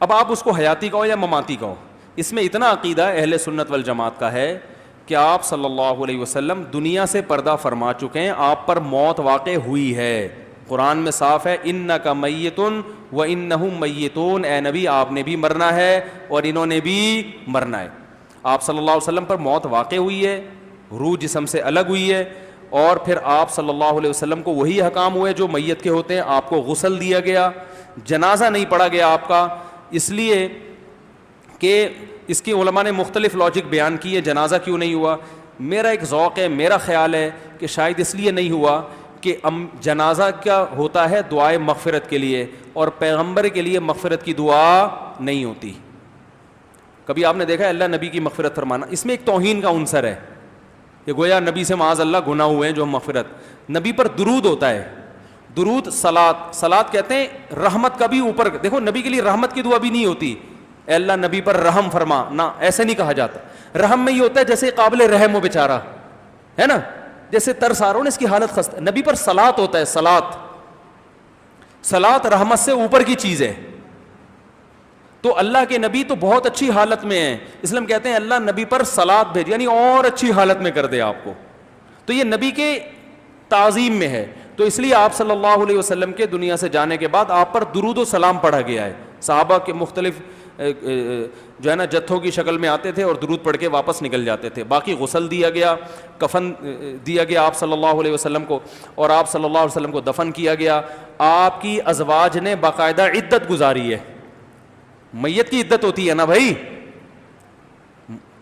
اب آپ اس کو حیاتی کہو یا مماتی کہو، اس میں اتنا عقیدہ اہل سنت والجماعت کا ہے کہ آپ صلی اللہ علیہ وسلم دنیا سے پردہ فرما چکے ہیں، آپ پر موت واقع ہوئی ہے، قرآن میں صاف ہے انک میت و انہم میتون، اے نبی آپ نے بھی مرنا ہے اور انہوں نے بھی مرنا ہے۔ آپ صلی اللہ علیہ وسلم پر موت واقع ہوئی ہے، روح جسم سے الگ ہوئی ہے، اور پھر آپ صلی اللہ علیہ وسلم کو وہی احکام ہوئے جو میت کے ہوتے ہیں، آپ کو غسل دیا گیا، جنازہ نہیں پڑھا گیا آپ کا، اس لیے کہ اس کی علماء نے مختلف لاجک بیان کی ہے جنازہ کیوں نہیں ہوا۔ میرا ایک ذوق ہے، میرا خیال ہے کہ شاید اس لیے نہیں ہوا کہ جنازہ کیا ہوتا ہے دعائے مغفرت کے لیے، اور پیغمبر کے لیے مغفرت کی دعا نہیں ہوتی۔ کبھی آپ نے دیکھا ہے اللہ نبی کی مغفرت فرمانا، اس میں ایک توہین کا عنصر ہے کہ گویا نبی سے معاذ اللہ گناہ ہوئے ہیں جو مغفرت۔ نبی پر درود ہوتا ہے، درود صلات کہتے ہیں رحمت کا بھی اوپر، دیکھو نبی کے لیے رحمت کی دعا بھی نہیں ہوتی اے اللہ نبی پر رحم فرما، نہ ایسے نہیں کہا جاتا۔ رحم میں یہ ہوتا ہے جیسے قابل رحم ہو بیچارہ، ہے نا، جیسے ترس آ رہا ہو نا اس کی حالت خستہ۔ نبی پر صلات ہوتا ہے، صلات رحمت سے اوپر کی چیز ہے۔ تو اللہ کے نبی تو بہت اچھی حالت میں ہیں، اس لیے ہم کہتے ہیں اللہ نبی پر صلات بھیج، یعنی اور اچھی حالت میں کر دے آپ کو، تو یہ نبی کے تعظیم میں ہے۔ تو اس لیے آپ صلی اللہ علیہ وسلم کے دنیا سے جانے کے بعد آپ پر درود و سلام پڑھا گیا ہے۔ صحابہ کے مختلف جو ہے نا جتھوں کی شکل میں آتے تھے اور درود پڑھ کے واپس نکل جاتے تھے۔ باقی غسل دیا گیا، کفن دیا گیا آپ صلی اللہ علیہ وسلم کو، اور آپ صلی اللہ علیہ وسلم کو دفن کیا گیا۔ آپ کی ازواج نے باقاعدہ عدت گزاری ہے، میت کی عدت ہوتی ہے نا بھائی،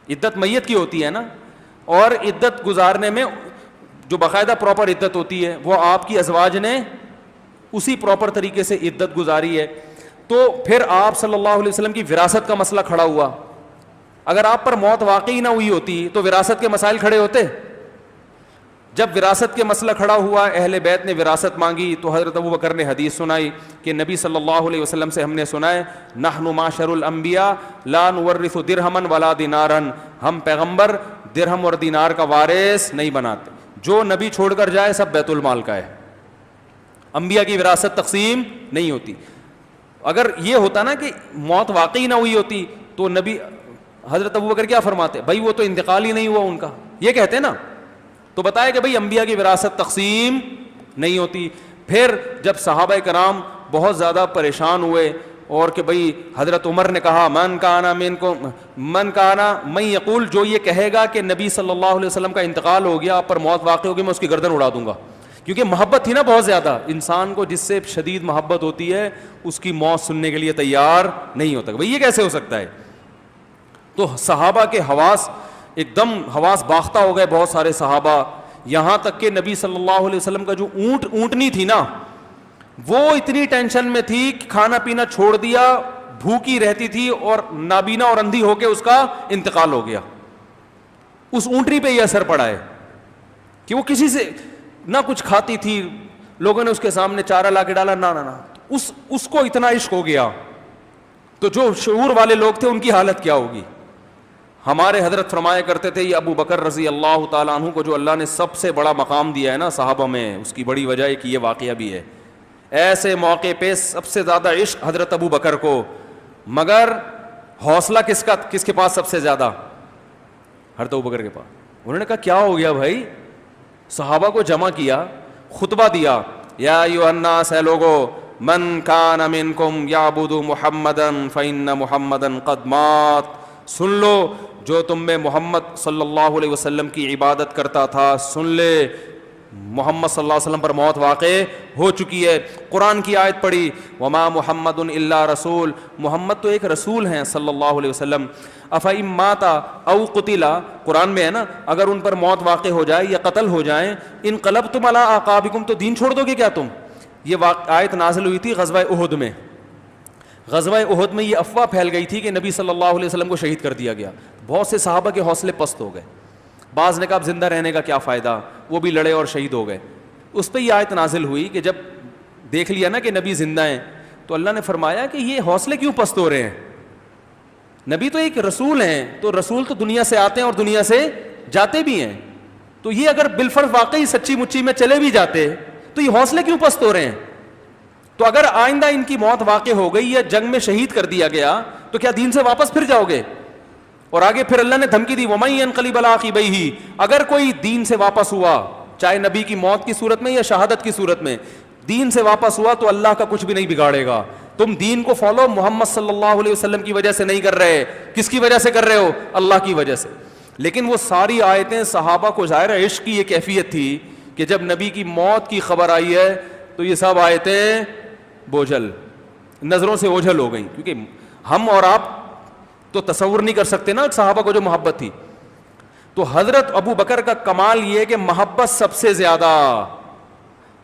عدت میت کی ہوتی ہے نا، اور عدت گزارنے میں جو باقاعدہ پراپر عدت ہوتی ہے وہ آپ کی ازواج نے اسی پراپر طریقے سے عدت گزاری ہے۔ تو پھر آپ صلی اللہ علیہ وسلم کی وراثت کا مسئلہ کھڑا ہوا۔ اگر آپ پر موت واقعی نہ ہوئی ہوتی تو وراثت کے مسائل کھڑے ہوتے۔ جب وراثت کے مسئلہ کھڑا ہوا، اہل بیت نے وراثت مانگی، تو حضرت ابوبکر نے حدیث سنائی کہ نبی صلی اللہ علیہ وسلم سے ہم نے سنا ہے نحن معاشر الانبیاء لا نورث درہما ولا دینارا، ہم پیغمبر درہم اور دینار کا وارث نہیں بناتے، جو نبی چھوڑ کر جائے سب بیت المال کا ہے، انبیاء کی وراثت تقسیم نہیں ہوتی۔ اگر یہ ہوتا نا کہ موت واقعی نہ ہوئی ہوتی تو نبی حضرت ابوبکر کیا فرماتے، بھائی وہ تو انتقال ہی نہیں ہوا ان کا، یہ کہتے نا، تو بتایا کہ بھئی انبیاء کی وراثت تقسیم نہیں ہوتی۔ پھر جب صحابہ کرام بہت زیادہ پریشان ہوئے اور کہ بھئی حضرت عمر نے کہا من یقول، جو یہ کہے گا کہ نبی صلی اللہ علیہ وسلم کا انتقال ہو گیا، آپ پر موت واقع ہوگی، میں اس کی گردن اڑا دوں گا، کیونکہ محبت تھی نا بہت زیادہ، انسان کو جس سے شدید محبت ہوتی ہے اس کی موت سننے کے لیے تیار نہیں ہوتا، بھئی یہ کیسے ہو سکتا ہے۔ تو صحابہ کے حواس ایک دم حواس باختہ ہو گئے، بہت سارے صحابہ، یہاں تک کہ نبی صلی اللہ علیہ وسلم کا جو اونٹنی تھی نا وہ اتنی ٹینشن میں تھی کہ کھانا پینا چھوڑ دیا، بھوکی رہتی تھی اور نابینا اور اندھی ہو کے اس کا انتقال ہو گیا۔ اس اونٹنی پہ یہ اثر پڑا ہے کہ وہ کسی سے نہ کچھ کھاتی تھی، لوگوں نے اس کے سامنے چارہ لا کے ڈالا، نہ اس کو اتنا عشق ہو گیا، تو جو شعور والے لوگ تھے ان کی حالت کیا ہوگی۔ ہمارے حضرت فرمایا کرتے تھے، یہ ابو بکر رضی اللہ تعالیٰ عنہ کو جو اللہ نے سب سے بڑا مقام دیا ہے نا صحابہ میں، اس کی بڑی وجہ ہے کہ یہ واقعہ بھی ہے، ایسے موقع پہ سب سے زیادہ عشق حضرت ابو بکر کو، مگر حوصلہ کس کے پاس سب سے زیادہ؟ حضرت ابو بکر کے پاس۔ انہوں نے کہا کیا ہو گیا بھائی؟ صحابہ کو جمع کیا، خطبہ دیا، یا ایھا الناس، اے لوگو، من کان منکم یعبد محمدا فإن محمدا قد مات، سن لو جو تم میں محمد صلی اللہ علیہ وسلم کی عبادت کرتا تھا سن لے، محمد صلی اللہ علیہ وسلم پر موت واقع ہو چکی ہے۔ قرآن کی آیت پڑھی، وما محمد الا رسول، محمد تو ایک رسول ہیں صلی اللہ علیہ وسلم، افإن مات او قتل، قرآن میں ہے نا، اگر ان پر موت واقع ہو جائے یا قتل ہو جائیں، انقلبتم علی اعقابکم، تو دین چھوڑ دو گے کیا تم؟ یہ آیت نازل ہوئی تھی غزوہ احد میں۔ غزوہ احد میں یہ افواہ پھیل گئی تھی کہ نبی صلی اللہ علیہ وسلم کو شہید کر دیا گیا، بہت سے صحابہ کے حوصلے پست ہو گئے، بعض نے کہا اب زندہ رہنے کا کیا فائدہ، وہ بھی لڑے اور شہید ہو گئے۔ اس پہ یہ آیت نازل ہوئی کہ جب دیکھ لیا نا کہ نبی زندہ ہیں، تو اللہ نے فرمایا کہ یہ حوصلے کیوں پست ہو رہے ہیں، نبی تو ایک رسول ہیں، تو رسول تو دنیا سے آتے ہیں اور دنیا سے جاتے بھی ہیں، تو یہ اگر بالفرض واقعی سچی مچی میں چلے بھی جاتے تو یہ حوصلے کیوں پست ہو رہے ہیں؟ تو اگر آئندہ ان کی موت واقع ہو گئی یا جنگ میں شہید کر دیا گیا تو کیا دین سے واپس پھر جاؤ گے؟ اور آگے پھر اللہ نے دھمکی دی وَمَن يَنْقَلِبْ عَلَىٰ عَقِبَيْهِ، اگر کوئی دین سے واپس ہوا، چاہے نبی کی موت کی صورت میں یا شہادت کی صورت میں، دین سے واپس ہوا تو اللہ کا کچھ بھی نہیں بگاڑے گا. تم دین کو فالو محمد صلی اللہ علیہ وسلم کی وجہ سے نہیں کر رہے، کس کی وجہ سے کر رہے ہو؟ اللہ کی وجہ سے. لیکن وہ ساری آیتیں صحابہ کو ظاہر ہے عشق کی یہ کیفیت تھی کہ جب نبی کی موت کی خبر آئی ہے تو یہ سب آیتیں بوجھل، نظروں سے اوجھل ہو گئیں، کیونکہ ہم اور آپ تو تصور نہیں کر سکتے نا صحابہ کو جو محبت تھی. تو حضرت ابو بکر کا کمال یہ ہے کہ محبت سب سے زیادہ،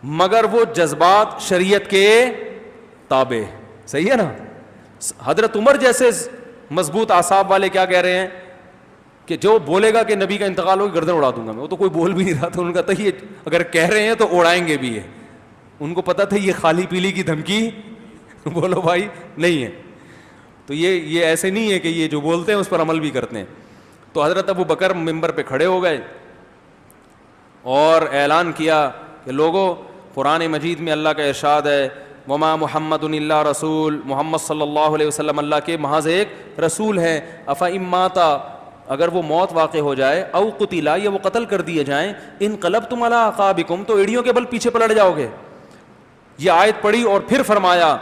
مگر وہ جذبات شریعت کے تابع. صحیح ہے نا؟ حضرت عمر جیسے مضبوط اعصاب والے کیا کہہ رہے ہیں کہ جو بولے گا کہ نبی کا انتقال ہو گردن اڑا دوں گا میں، وہ تو کوئی بول بھی نہیں رہا تھا. ان کا تو یہ اگر کہہ رہے ہیں تو اڑائیں گے بھی ہے. ان کو پتہ تھا یہ خالی پیلی کی دھمکی بولو بھائی نہیں ہے. تو یہ ایسے نہیں ہے کہ یہ جو بولتے ہیں اس پر عمل بھی کرتے ہیں. تو حضرت ابو بکر ممبر پہ کھڑے ہو گئے اور اعلان کیا کہ لوگوں، قرآن مجید میں اللہ کا ارشاد ہے وما محمد الا رسول، محمد صلی اللہ علیہ وسلم اللہ کے محض ایک رسول ہیں. افإن مات، اگر وہ موت واقع ہو جائے، او قتلا، یا وہ قتل کر دیے جائیں، انقلبتم علی اعقابکم، تو ایڑیوں کے بل پیچھے پلٹ جاؤ گے. یہ آیت پڑھی اور پھر فرمایا،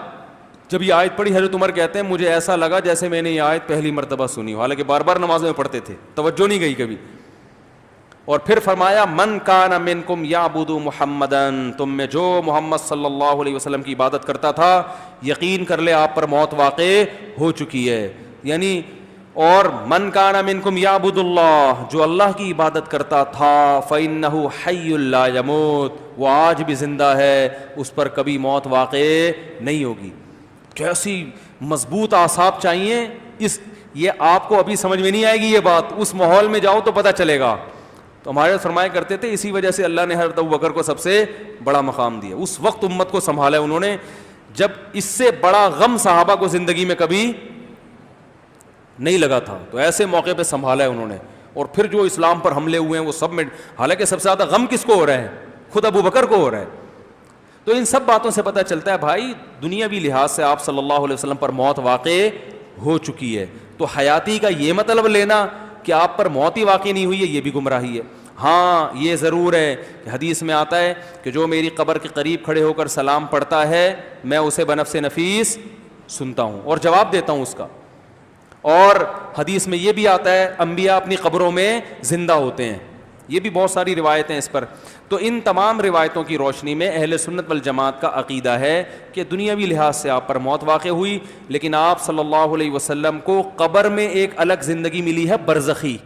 جب یہ آیت پڑھی حضرت عمر کہتے ہیں مجھے ایسا لگا جیسے میں نے یہ آیت پہلی مرتبہ سنی، حالانکہ بار بار نمازوں میں پڑھتے تھے، توجہ نہیں گئی کبھی. اور پھر فرمایا من کان منکم یعبد محمدن، تم میں جو محمد صلی اللہ علیہ وسلم کی عبادت کرتا تھا یقین کر لے آپ پر موت واقع ہو چکی ہے. یعنی اور من کان منکم یعبد اللہ، جو اللہ کی عبادت کرتا تھا فإنہ حی لا یموت، وہ آج بھی زندہ ہے، اس پر کبھی موت واقع نہیں ہوگی. کیسی مضبوط اعصاب چاہیے. یہ آپ کو ابھی سمجھ میں نہیں آئے گی یہ بات، اس ماحول میں جاؤ تو پتہ چلے گا. تو ہمارے فرمایا کرتے تھے اسی وجہ سے اللہ نے حضرت ابو بکر کو سب سے بڑا مقام دیا. اس وقت امت کو سنبھالا انہوں نے جب اس سے بڑا غم صحابہ کو زندگی میں کبھی نہیں لگا تھا، تو ایسے موقع پہ سنبھالا ہے انہوں نے. اور پھر جو اسلام پر حملے ہوئے ہیں وہ سب میں، حالانکہ سب سے زیادہ غم کس کو ہو رہا ہے؟ خود ابو بکر کو ہو رہا ہے. تو ان سب باتوں سے پتہ چلتا ہے بھائی دنیاوی لحاظ سے آپ صلی اللہ علیہ وسلم پر موت واقع ہو چکی ہے. تو حیاتی کا یہ مطلب لینا کہ آپ پر موت ہی واقع نہیں ہوئی ہے، یہ بھی گمراہی ہے. ہاں یہ ضرور ہے کہ حدیث میں آتا ہے کہ جو میری قبر کے قریب کھڑے ہو کر سلام پڑھتا ہے میں اسے بنفس نفیس سنتا ہوں اور جواب دیتا ہوں اس کا. اور حدیث میں یہ بھی آتا ہے انبیاء اپنی قبروں میں زندہ ہوتے ہیں. یہ بھی بہت ساری روایتیں اس پر. تو ان تمام روایتوں کی روشنی میں اہل سنت والجماعت کا عقیدہ ہے کہ دنیاوی لحاظ سے آپ پر موت واقع ہوئی، لیکن آپ صلی اللہ علیہ وسلم کو قبر میں ایک الگ زندگی ملی ہے، برزخی.